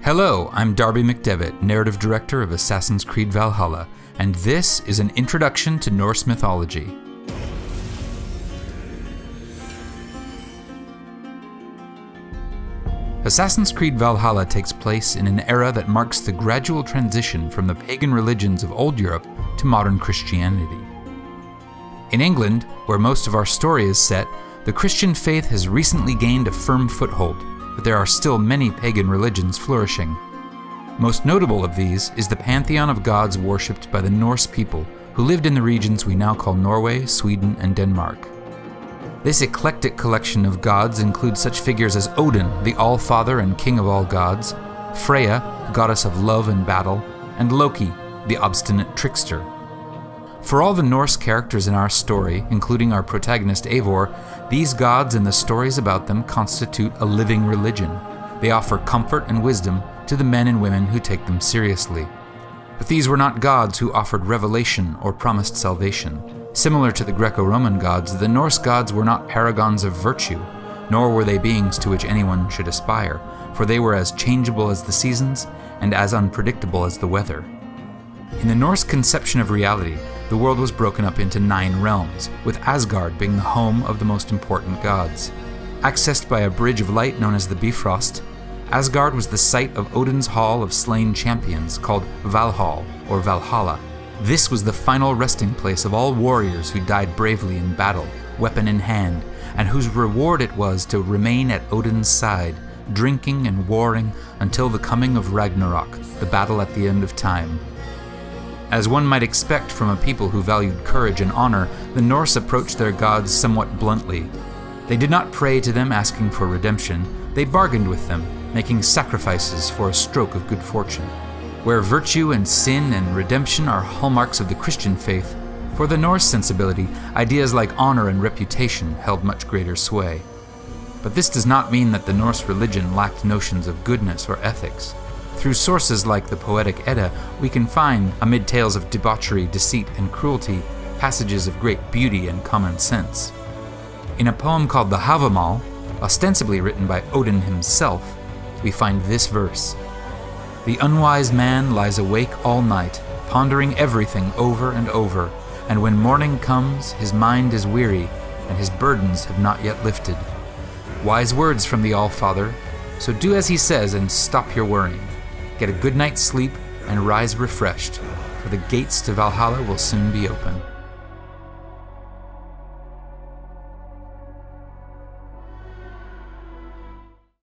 Hello, I'm Darby McDevitt, narrative director of Assassin's Creed Valhalla, and this is an introduction to Norse mythology. Assassin's Creed Valhalla takes place in an era that marks the gradual transition from the pagan religions of old Europe to modern Christianity. In England, where most of our story is set, the Christian faith has recently gained a firm foothold, but there are still many pagan religions flourishing. Most notable of these is the pantheon of gods worshipped by the Norse people who lived in the regions we now call Norway, Sweden, and Denmark. This eclectic collection of gods includes such figures as Odin, the All-Father and King of all gods, Freya, the goddess of love and battle, and Loki, the obstinate trickster. For all the Norse characters in our story, including our protagonist Eivor, these gods and the stories about them constitute a living religion. They offer comfort and wisdom to the men and women who take them seriously. But these were not gods who offered revelation or promised salvation. Similar to the Greco-Roman gods, the Norse gods were not paragons of virtue, nor were they beings to which anyone should aspire, for they were as changeable as the seasons and as unpredictable as the weather. In the Norse conception of reality, the world was broken up into 9 realms, with Asgard being the home of the most important gods. Accessed by a bridge of light known as the Bifrost, Asgard was the site of Odin's Hall of Slain Champions, called Valhall, or Valhalla. This was the final resting place of all warriors who died bravely in battle, weapon in hand, and whose reward it was to remain at Odin's side, drinking and warring until the coming of Ragnarok, the battle at the end of time. As one might expect from a people who valued courage and honor, the Norse approached their gods somewhat bluntly. They did not pray to them asking for redemption, they bargained with them, making sacrifices for a stroke of good fortune. Where virtue and sin and redemption are hallmarks of the Christian faith, for the Norse sensibility, ideas like honor and reputation held much greater sway. But this does not mean that the Norse religion lacked notions of goodness or ethics. Through sources like the poetic Edda, we can find, amid tales of debauchery, deceit, and cruelty, passages of great beauty and common sense. In a poem called the Havamal, ostensibly written by Odin himself, we find this verse: "The unwise man lies awake all night, pondering everything over and over, and when morning comes, his mind is weary, and his burdens have not yet lifted." Wise words from the All-Father, so do as he says and stop your worrying. Get a good night's sleep and rise refreshed, for the gates to Valhalla will soon be open.